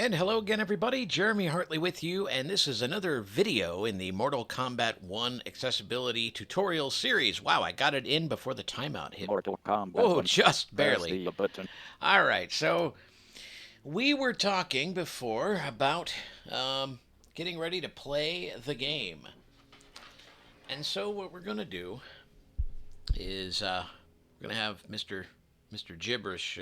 And hello again, everybody. Jeremy Hartley with you, and this is another video in the Mortal Kombat 1 accessibility tutorial series. Wow, I got it in before the timeout hit. Mortal Kombat Oh, 1. just Press barely. the button. All right, so we were talking before about getting ready to play the game. And so what we're going to do is we're going to have Mr. Gibberish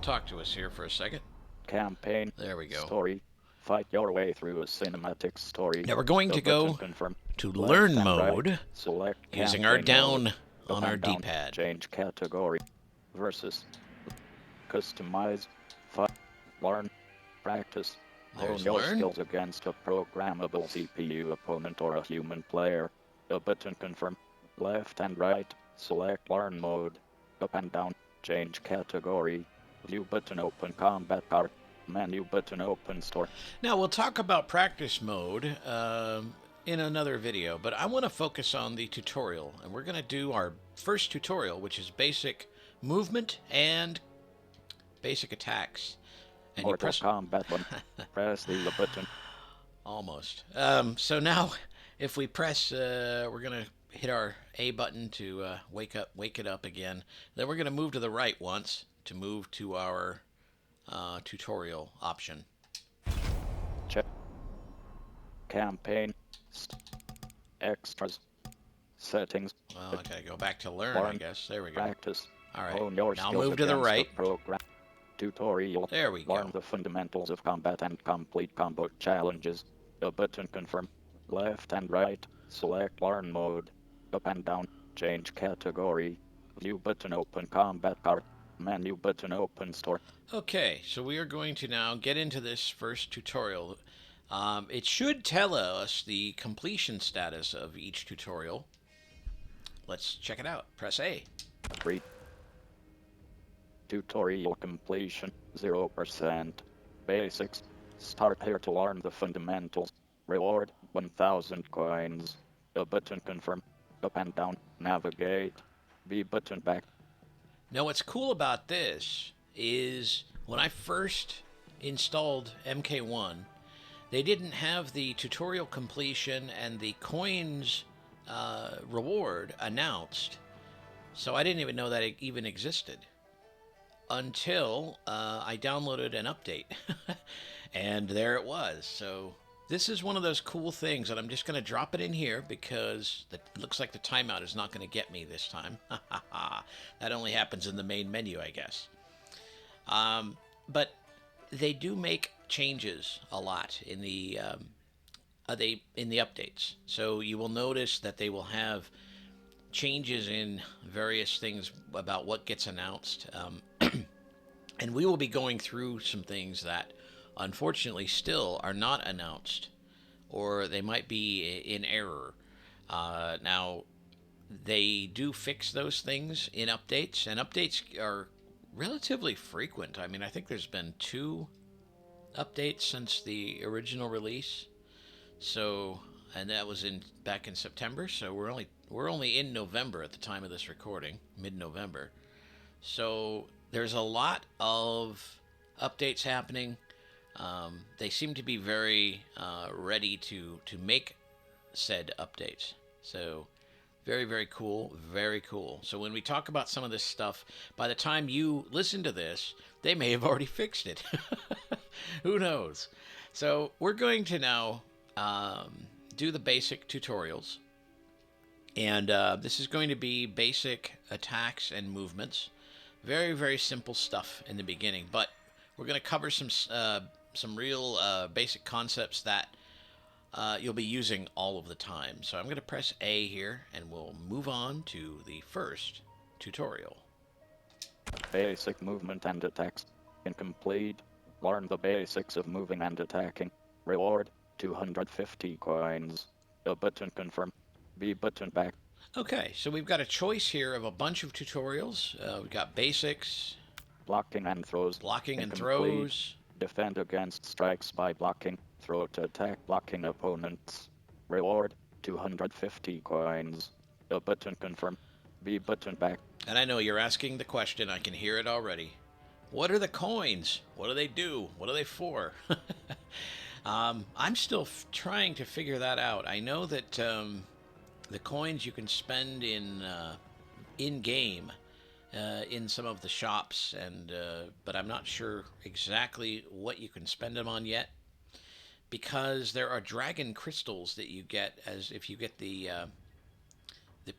talk to us here for a second. Campaign. There we go. Story. Fight your way through a cinematic story. Now we're going to go confirm. to Left learn and mode right. Select using our down mode. on our down. D-pad. Change category. Versus. Customize. Fight. Learn. Practice. Hone your skills against a programmable CPU opponent or a human player. A button confirm. Left and right. Select learn mode. Up and down. Change category. View button open combat card. Menu button open store. Now we'll talk about practice mode in another video, but I want to focus on the tutorial, and we're going to do our first tutorial, which is basic movement and basic attacks. And Mortal Kombat 1. Press the button. Almost. So now, if we press, we're going to hit our A button to wake it up again. Then we're going to move to the right once to move to our tutorial option. Check. Campaign. Extras. Settings. Well, I gotta go back to learn, I guess. There we go. Practice. All right. Now move to the right. Program. Tutorial. There we go. Learn the fundamentals of combat and complete combo challenges. A button confirm. Left and right. Select learn mode. Up and down. Change category. View button open combat card. Menu button open store. Okay, so we are going to now get into this first tutorial. It should tell us the completion status of each tutorial. Let's check it out. Press A. 3. Tutorial completion 0%. Basics. Start here to learn the fundamentals. Reward 1000 coins. A button confirm. Up and down. Navigate. B button back. Now what's cool about this is when I first installed MK1, they didn't have the tutorial completion and the coins reward announced. So I didn't even know that it even existed until I downloaded an update. And there it was. So this is one of those cool things, and I'm just going to drop it in here because it looks like the timeout is not going to get me this time. That only happens in the main menu, I guess. But they do make changes a lot in the updates. So you will notice that they will have changes in various things about what gets announced. And we will be going through some things that unfortunately still are not announced, or they might be in error. Now, they do fix those things in updates, and updates are relatively frequent. I mean, I think there's been 2 updates since the original release. So, and that was back in September. So we're only in November at the time of this recording, mid-November. So there's a lot of updates happening. They seem to be very ready to make said updates. So very, very cool. Very cool. So when we talk about some of this stuff, by the time you listen to this, they may have already fixed it. Who knows? So we're going to now do the basic tutorials. And this is going to be basic attacks and movements. Very, very simple stuff in the beginning. But we're going to cover some real basic concepts that you'll be using all of the time. So I'm going to press A here, and we'll move on to the first tutorial. Basic movement and attacks. Incomplete. Learn the basics of moving and attacking. Reward 250 coins. A button confirm. B button back. Okay, so we've got a choice here of a bunch of tutorials. We've got basics. Blocking and throws. Blocking and throws. Defend against strikes by blocking. Throw to attack blocking opponents. Reward 250 coins. A button confirm. B button back. And I know you're asking the question. I can hear it already. What are the coins? What do they do? What are they for? I'm still trying to figure that out. I know that the coins you can spend in game in some of the shops, and but I'm not sure exactly what you can spend them on yet, because there are dragon crystals that you get as if you get the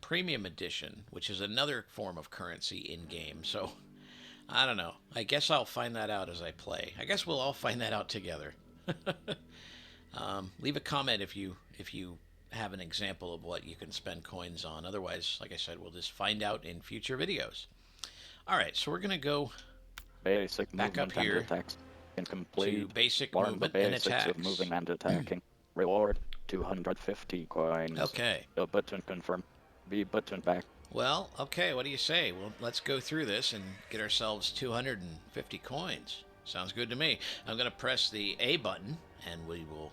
premium edition, which is another form of currency in game. So I don't know. I guess I'll find that out as I play. I guess we'll all find that out together. Leave a comment if you have an example of what you can spend coins on. Otherwise, like I said, we'll just find out in future videos. All right, so we're gonna go Basic back up movement and here attacks. to Incomplete. basic Learn the movement and basics of attacks. moving and attacking. Reward 250 coins. Okay. A button confirm. B button back. Well, okay. What do you say? Well, let's go through this and get ourselves 250 coins. Sounds good to me. I'm gonna press the A button, and we will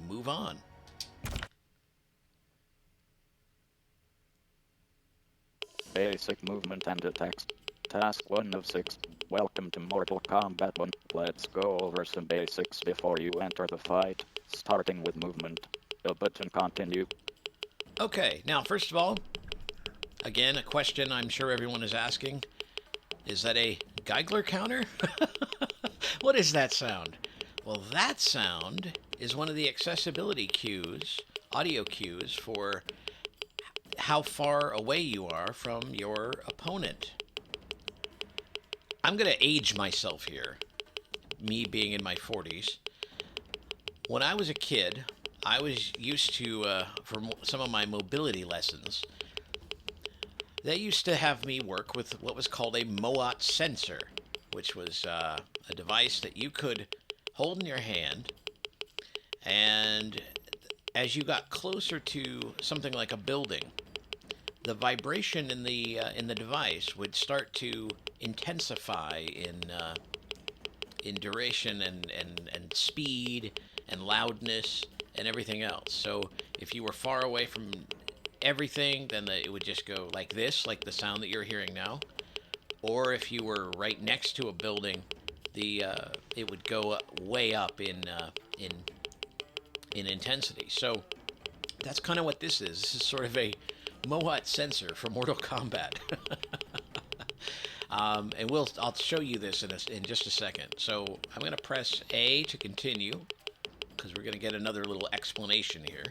move on. Basic movement and attacks. Task 1 of 6. Welcome to Mortal Kombat 1. Let's go over some basics before you enter the fight. Starting with movement. A button continue. Okay. Now, first of all, again, a question I'm sure everyone is asking: is that a Geigler counter? What is that sound? Well, that sound is one of the accessibility cues, audio cues for how far away you are from your opponent. I'm going to age myself here, me being in my 40s. When I was a kid, I was used to, for some of my mobility lessons, they used to have me work with what was called a MOAT sensor, which was a device that you could hold in your hand, and as you got closer to something like a building, the vibration in the device would start to intensify in duration and speed and loudness and everything else. So if you were far away from everything, then it would just go like this, like the sound that you're hearing now. Or if you were right next to a building, it would go way up in intensity. So that's kind of what this is. This is sort of a MOAT sensor for Mortal Kombat. And I'll show you this in just a second. So I'm going to press A to continue, because we're going to get another little explanation here.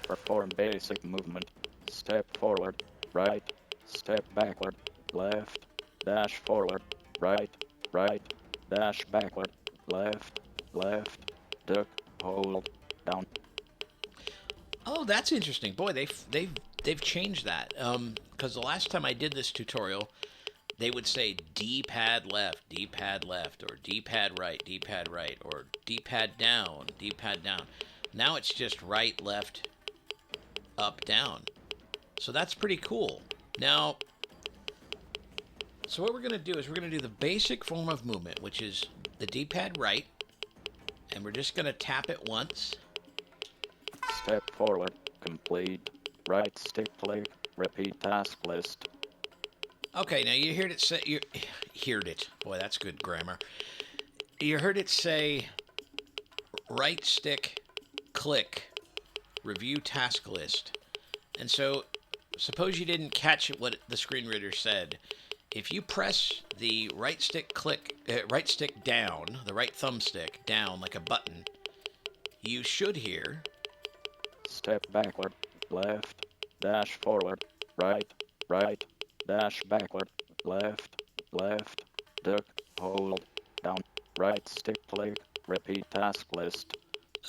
Perform basic movement. Step forward, right, step backward, left, dash forward, right, dash backward, left, duck, hold, down. Oh, that's interesting. Boy, they've changed that. Because the last time I did this tutorial, they would say D-pad left, or D-pad right, or D-pad down, D-pad down. Now it's just right, left, up, down. So that's pretty cool. Now, so what we're going to do is we're going to do the basic form of movement, which is the D-pad right, and we're just going to tap it once. Step forward, complete, right stick click, repeat task list. Okay, now you heard it say, you heard it. Boy, that's good grammar. You heard it say right stick click, review task list. And so suppose you didn't catch what the screen reader said. If you press the right stick down, the right thumbstick down like a button, you should hear step backward, left, dash forward, right, dash backward, left, duck, hold, down, right stick click, repeat task list.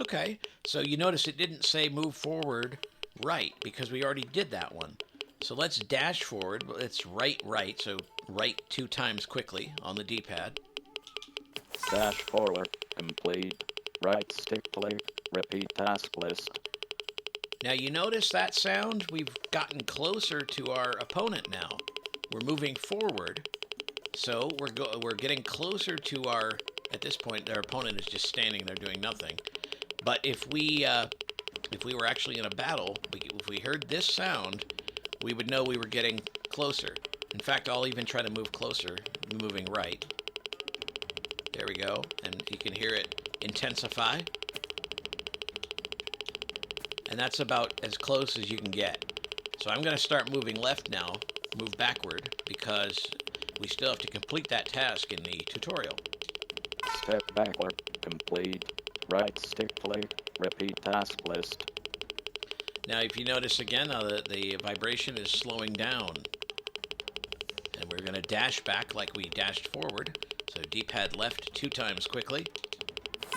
Okay, so you notice it didn't say move forward right, because we already did that one. So let's dash forward. It's right, so right 2 times quickly on the D-pad. Dash forward, complete, right stick click, repeat task list. Now you notice that sound? We've gotten closer to our opponent now. We're moving forward, so we're getting closer to our. At this point, our opponent is just standing there doing nothing. But if we were actually in a battle, if we heard this sound, we would know we were getting closer. In fact, I'll even try to move closer, moving right. There we go. And you can hear it intensify. And that's about as close as you can get. So I'm going to start moving left now, move backward, because we still have to complete that task in the tutorial. Step backward, complete. Right stick click, repeat task list. Now if you notice again, the vibration is slowing down. And we're going to dash back like we dashed forward. So D-pad left 2 times quickly.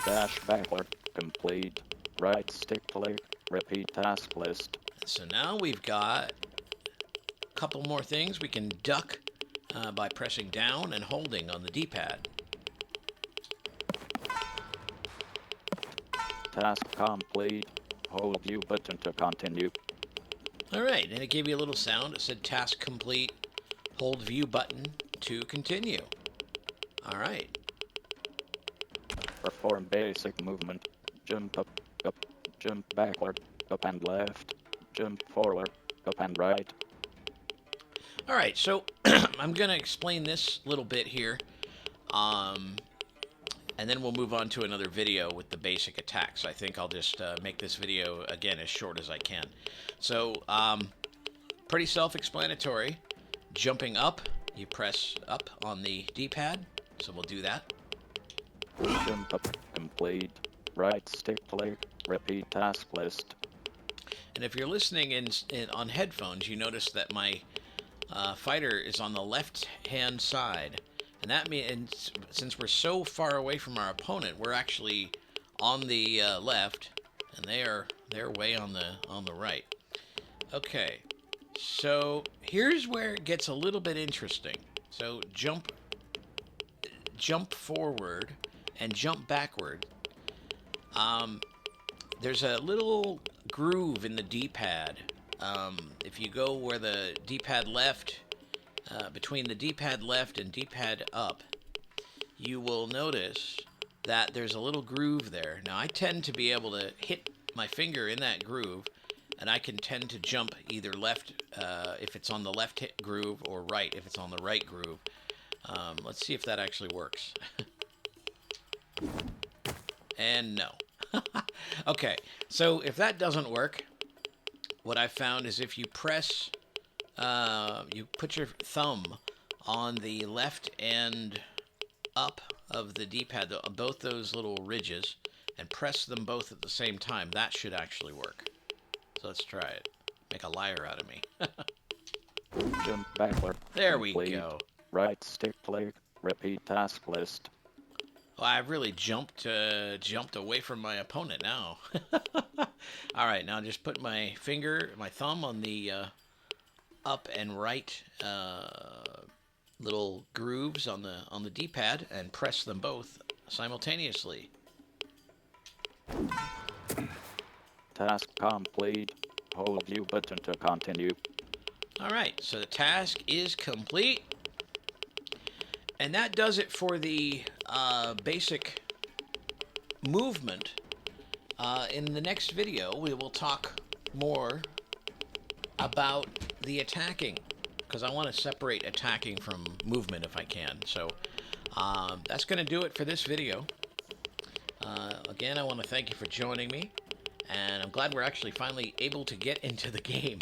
Dash backward, complete. Right stick click, repeat task list. So now we've got a couple more things. We can duck by pressing down and holding on the D-pad. Task complete. Hold U button to continue. Alright, and it gave you a little sound. It said task complete. Hold view button to continue. Alright. Perform basic movement. Jump up, jump backward, up and left. Jump forward, up and right. Alright, so I'm going to explain this little bit here. And then we'll move on to another video with the basic attacks. I think I'll just make this video, again, as short as I can. So, pretty self-explanatory. Jumping up, you press up on the D-pad. So we'll do that. Jump up, complete. Right stick click, repeat task list. And if you're listening on headphones, you notice that my fighter is on the left-hand side. And that means, since we're so far away from our opponent, we're actually on the left, and they're way on the right. Okay, so here's where it gets a little bit interesting. So jump forward and jump backward. There's a little groove in the D-pad. If you go where the D-pad left, between the D-pad left and D-pad up, you will notice that there's a little groove there. Now, I tend to be able to hit my finger in that groove, and I can tend to jump either left if it's on the left hit groove, or right if it's on the right groove. Let's see if that actually works. And no. Okay, so if that doesn't work, what I've found is if you press, you put your thumb on the left and up of the D-pad, both those little ridges, and press them both at the same time, that should actually work. So let's try it. Make a liar out of me. Jump backward. There we complete. go. Right stick click, repeat task list. Well, I've really jumped away from my opponent now. All right, now just put my thumb on the up and right little grooves on the D-pad and press them both simultaneously. Task complete. Hold U button to continue. All right, so the task is complete. And that does it for the basic movement. In the next video, we will talk more about the attacking, because I want to separate attacking from movement if I can. So that's going to do it for this video. Again, I want to thank you for joining me, and I'm glad we're actually finally able to get into the game.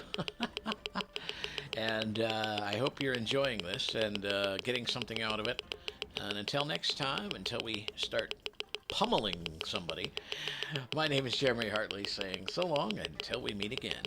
And I hope you're enjoying this and getting something out of it. And until next time, until we start pummeling somebody, my name is Jeremy Hartley saying so long until we meet again.